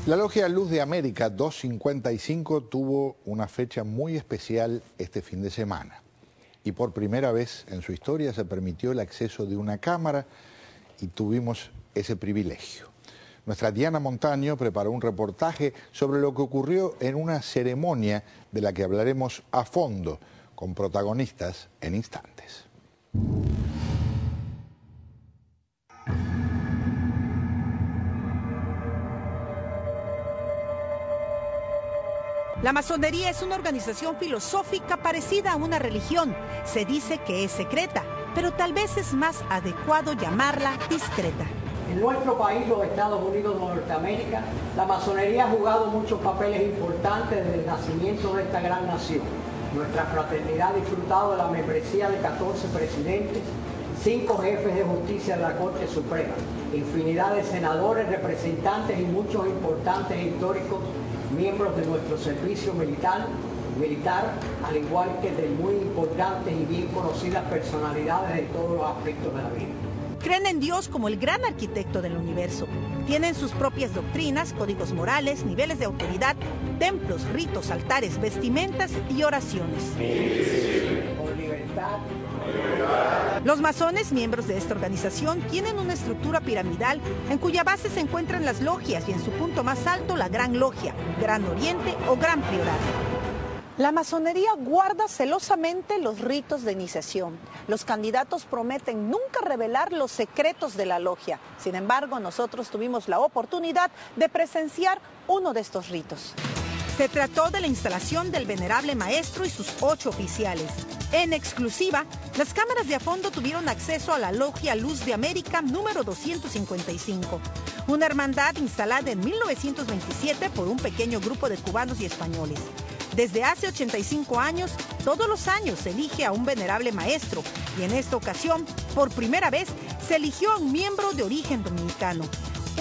La Logia Luz de América 255 tuvo una fecha muy especial este fin de semana y por primera vez en su historia se permitió el acceso de una cámara y tuvimos ese privilegio. Nuestra Diana Montaño preparó un reportaje sobre lo que ocurrió en una ceremonia de la que hablaremos a fondo con protagonistas en instantes. La masonería es una organización filosófica parecida a una religión. Se dice que es secreta, pero tal vez es más adecuado llamarla discreta. En nuestro país, los Estados Unidos de Norteamérica, la masonería ha jugado muchos papeles importantes desde el nacimiento de esta gran nación. Nuestra fraternidad ha disfrutado de la membresía de 14 presidentes, 5 jefes de justicia de la Corte Suprema, infinidad de senadores, representantes y muchos importantes e históricos miembros de nuestro servicio militar, al igual que de muy importantes y bien conocidas personalidades de todos los aspectos de la vida. Creen en Dios como el gran arquitecto del universo. Tienen sus propias doctrinas, códigos morales, niveles de autoridad, templos, ritos, altares, vestimentas y oraciones. Con libertad. Los masones, miembros de esta organización, tienen una estructura piramidal en cuya base se encuentran las logias y en su punto más alto la Gran Logia, Gran Oriente o Gran Priorato. La masonería guarda celosamente los ritos de iniciación. Los candidatos prometen nunca revelar los secretos de la logia. Sin embargo, nosotros tuvimos la oportunidad de presenciar uno de estos ritos. Se trató de la instalación del venerable maestro y sus 8 oficiales. En exclusiva, las cámaras de a fondo tuvieron acceso a la Logia Luz de América número 255, una hermandad instalada en 1927 por un pequeño grupo de cubanos y españoles. Desde hace 85 años, todos los años se elige a un venerable maestro y en esta ocasión, por primera vez, se eligió a un miembro de origen dominicano,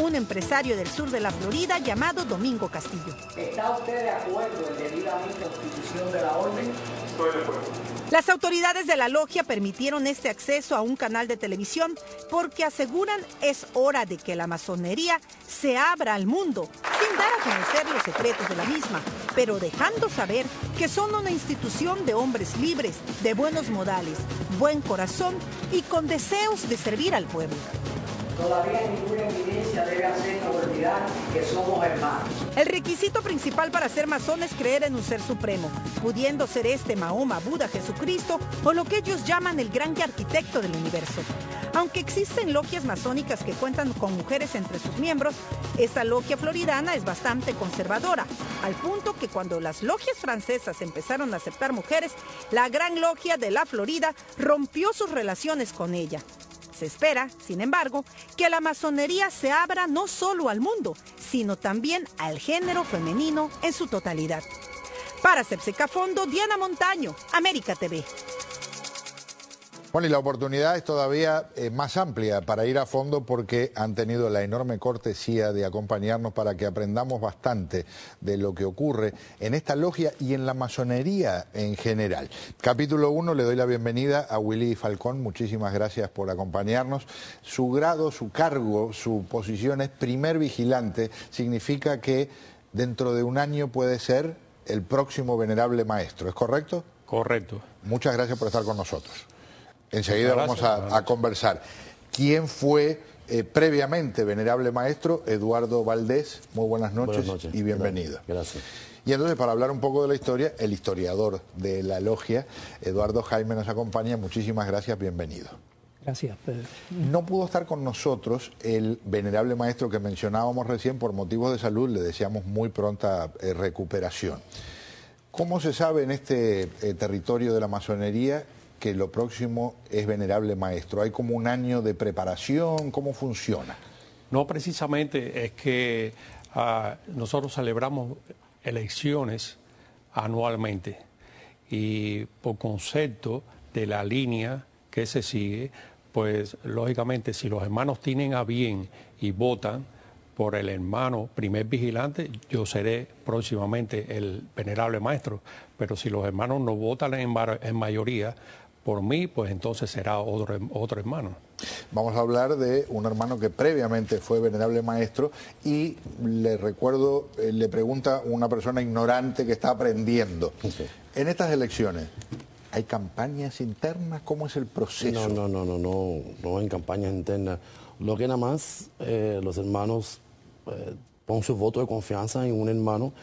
un empresario del sur de la Florida llamado Domingo Castillo. ¿Está usted de acuerdo en debidamente constitución de la orden? Estoy de acuerdo. Las autoridades de la logia permitieron este acceso a un canal de televisión porque aseguran es hora de que la masonería se abra al mundo, sin dar a conocer los secretos de la misma, pero dejando saber que son una institución de hombres libres, de buenos modales, buen corazón y con deseos de servir al pueblo. Todavía ninguna evidencia debe hacernos olvidar que somos hermanos. El requisito principal para ser masón es creer en un ser supremo, pudiendo ser este Mahoma, Buda, Jesucristo o lo que ellos llaman el gran arquitecto del universo. Aunque existen logias masónicas que cuentan con mujeres entre sus miembros, esta logia floridana es bastante conservadora, al punto que cuando las logias francesas empezaron a aceptar mujeres, la Gran Logia de la Florida rompió sus relaciones con ella. Se espera, sin embargo, que la masonería se abra no solo al mundo, sino también al género femenino en su totalidad. Para Cerceca Fondo, Diana Montaño, América TV. Bueno, y la oportunidad es todavía más amplia para ir a fondo porque han tenido la enorme cortesía de acompañarnos para que aprendamos bastante de lo que ocurre en esta logia y en la masonería en general. Capítulo 1, le doy la bienvenida a Willy Falcón, muchísimas gracias por acompañarnos. Su grado, su cargo, su posición es primer vigilante, significa que dentro de un año puede ser el próximo venerable maestro, ¿es correcto? Correcto. Muchas gracias por estar con nosotros. Enseguida vamos a conversar. ¿Quién fue previamente venerable maestro? Eduardo Valdés. Muy buenas noches y bienvenido. Gracias. Y entonces, para hablar un poco de la historia, el historiador de la logia, Eduardo Jaime, nos acompaña. Muchísimas gracias, bienvenido. Gracias, Pedro. No pudo estar con nosotros el venerable maestro que mencionábamos recién por motivos de salud. Le deseamos muy pronta recuperación. ¿Cómo se sabe en este territorio de la masonería que lo próximo es venerable maestro? ¿Hay como un año de preparación? ¿Cómo funciona? No, precisamente es que nosotros celebramos elecciones anualmente y por concepto de la línea que se sigue, pues lógicamente si los hermanos tienen a bien y votan por el hermano primer vigilante, yo seré próximamente el venerable maestro, pero si los hermanos no votan en mayoría, por mí, pues entonces será otro hermano. Vamos a hablar de un hermano que previamente fue venerable maestro y le recuerdo, le pregunta una persona ignorante que está aprendiendo. Okay. En estas elecciones, ¿hay campañas internas? ¿Cómo es el proceso? No hay campañas internas. Lo que nada más los hermanos ponen su voto de confianza en un hermano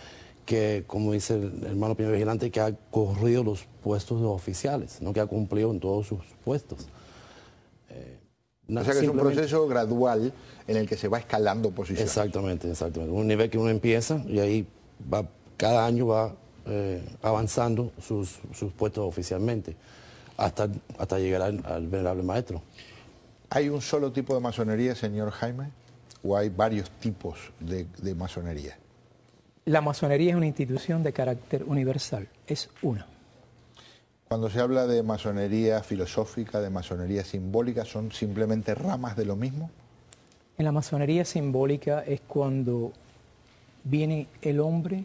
que, como dice el hermano primer vigilante, que ha corrido los puestos oficiales, ¿no? Que ha cumplido en todos sus puestos. O sea que es un proceso gradual en el que se va escalando posiciones. Exactamente. Un nivel que uno empieza y ahí va, cada año va avanzando sus puestos oficialmente hasta llegar al venerable maestro. ¿Hay un solo tipo de masonería, señor Jaime? ¿O hay varios tipos de masonería? La masonería es una institución de carácter universal, es una. Cuando se habla de masonería filosófica, de masonería simbólica, ¿son simplemente ramas de lo mismo? En la masonería simbólica es cuando viene el hombre,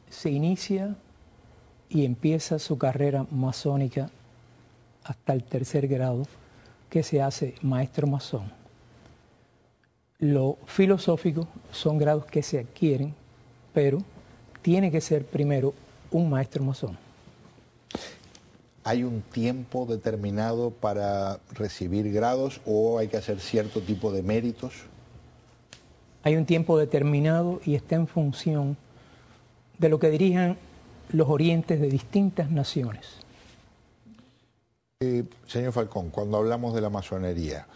se inicia y empieza su carrera masónica hasta el 3er grado, que se hace maestro masón. Lo filosófico son grados que se adquieren, pero tiene que ser primero un maestro masón. ¿Hay un tiempo determinado para recibir grados o hay que hacer cierto tipo de méritos? Hay un tiempo determinado y está en función de lo que dirijan los orientes de distintas naciones. Señor Falcón, cuando hablamos de la masonería,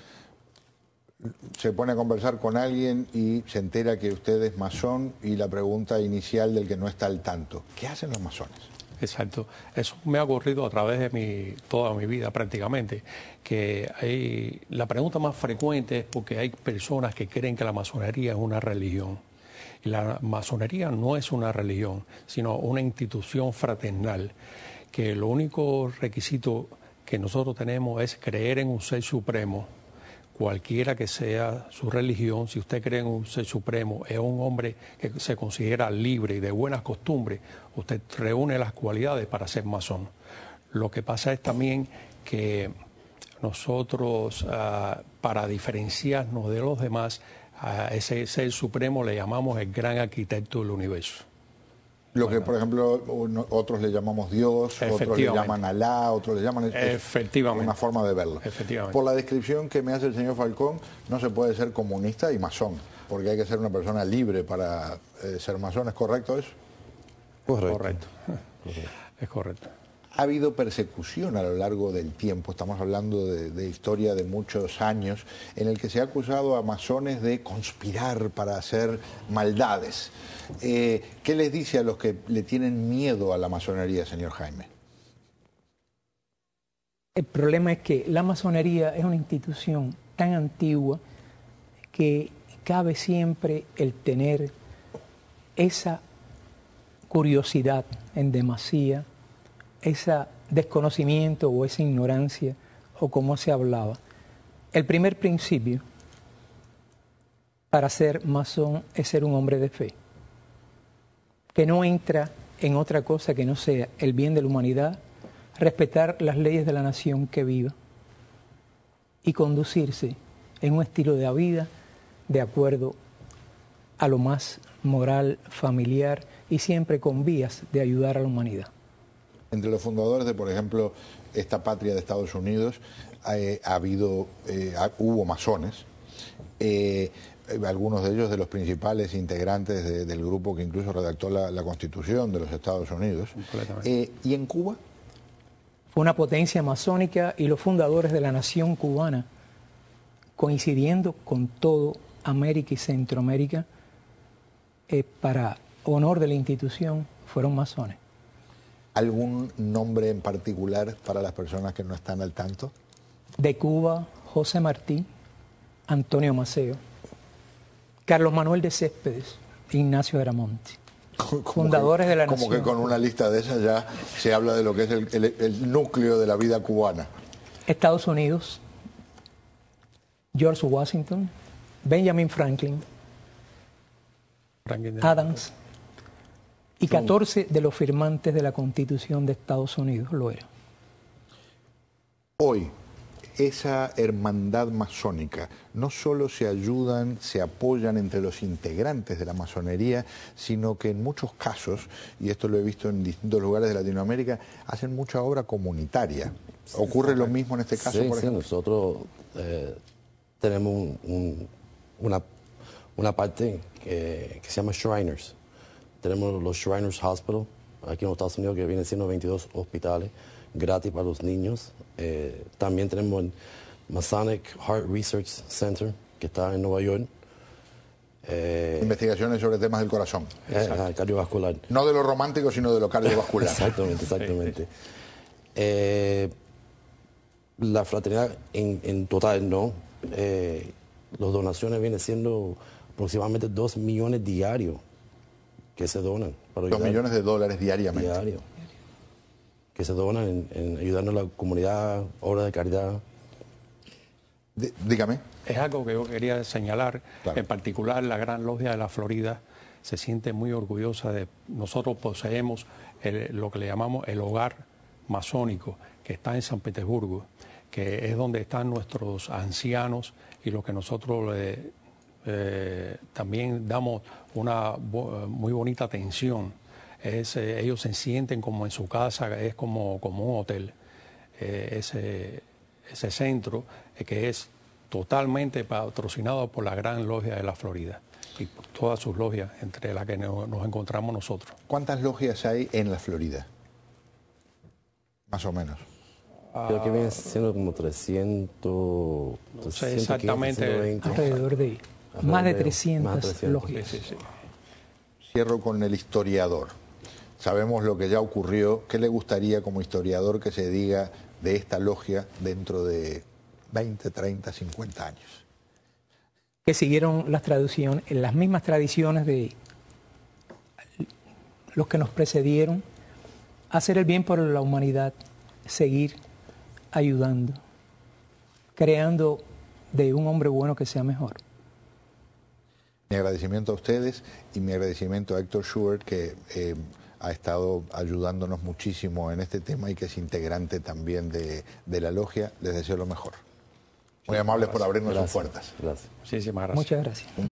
se pone a conversar con alguien y se entera que usted es masón y la pregunta inicial del que no está al tanto, ¿qué hacen los masones? Exacto. Eso me ha ocurrido a través de toda mi vida prácticamente, que la pregunta más frecuente es porque hay personas que creen que la masonería es una religión. Y la masonería no es una religión, sino una institución fraternal, que lo único requisito que nosotros tenemos es creer en un ser supremo, cualquiera que sea su religión. Si usted cree en un ser supremo, es un hombre que se considera libre y de buenas costumbres, usted reúne las cualidades para ser masón. Lo que pasa es también que nosotros, para diferenciarnos de los demás, a ese ser supremo le llamamos el gran arquitecto del universo. Lo que, por ejemplo, otros le llamamos Dios, otros le llaman Alá, otros le llaman... Efectivamente. Una forma de verlo. Efectivamente. Por la descripción que me hace el señor Falcón, no se puede ser comunista y masón, porque hay que ser una persona libre para ser masón. ¿Es correcto eso? Correcto. Es correcto. Ha habido persecución a lo largo del tiempo, estamos hablando de historia de muchos años, en el que se ha acusado a masones de conspirar para hacer maldades. ¿Qué les dice a los que le tienen miedo a la masonería, señor Jaime? El problema es que la masonería es una institución tan antigua que cabe siempre el tener esa curiosidad en demasía, ese desconocimiento o esa ignorancia, o como se hablaba. El primer principio para ser masón es ser un hombre de fe, que no entra en otra cosa que no sea el bien de la humanidad, respetar las leyes de la nación que viva y conducirse en un estilo de vida de acuerdo a lo más moral, familiar y siempre con vías de ayudar a la humanidad. Entre los fundadores de, por ejemplo, esta patria de Estados Unidos, hubo masones, algunos de ellos de los principales integrantes del grupo que incluso redactó la Constitución de los Estados Unidos. ¿Y en Cuba? Fue una potencia masónica y los fundadores de la nación cubana, coincidiendo con todo América y Centroamérica, para honor de la institución, fueron masones. ¿Algún nombre en particular para las personas que no están al tanto? De Cuba, José Martí, Antonio Maceo, Carlos Manuel de Céspedes, Ignacio Aramonte, fundadores de la nación. Como que con una lista de esas ya se habla de lo que es el núcleo de la vida cubana. Estados Unidos, George Washington, Benjamin Franklin, Adams, y 14 de los firmantes de la Constitución de Estados Unidos lo eran. Hoy, esa hermandad masónica, no solo se ayudan, se apoyan entre los integrantes de la masonería, sino que en muchos casos, y esto lo he visto en distintos lugares de Latinoamérica, hacen mucha obra comunitaria. ¿Ocurre lo mismo en este caso, por ejemplo? Sí, nosotros tenemos una parte que se llama Shriners. Tenemos los Shriners Hospital, aquí en los Estados Unidos, que vienen siendo 22 hospitales gratis para los niños. También tenemos el Masonic Heart Research Center, que está en Nueva York. Investigaciones sobre temas del corazón. Cardiovascular. No de lo romántico, sino de lo cardiovascular. Exactamente. La fraternidad en total, ¿no? Las donaciones vienen siendo aproximadamente 2 millones diarios que se donan. Para 2 millones de dólares diariamente. Que se donan en ayudando a la comunidad, obras de caridad. Dígame. Es algo que yo quería señalar, claro. En particular la Gran Logia de la Florida se siente muy orgullosa de... Nosotros poseemos lo que le llamamos el hogar masónico, que está en San Petersburgo, que es donde están nuestros ancianos y lo que nosotros también damos una muy bonita atención. Ellos se sienten como en su casa, es como un hotel. Ese centro que es totalmente patrocinado por la Gran Logia de la Florida y por todas sus logias, entre las que nos encontramos nosotros. ¿Cuántas logias hay en la Florida? Más o menos. Creo que viene siendo como 300... No sé exactamente. Alrededor de más de 300 logias. Sí. Cierro con el historiador. Sabemos lo que ya ocurrió. ¿Qué le gustaría como historiador que se diga de esta logia dentro de 20, 30, 50 años? Que siguieron las mismas tradiciones de los que nos precedieron, hacer el bien por la humanidad, seguir ayudando, creando de un hombre bueno que sea mejor. Mi agradecimiento a ustedes y mi agradecimiento a Héctor Schubert, que ha estado ayudándonos muchísimo en este tema y que es integrante también de la logia. Les deseo lo mejor. Muy amables por abrirnos sus puertas. Gracias. Muchísimas gracias. Muchas gracias.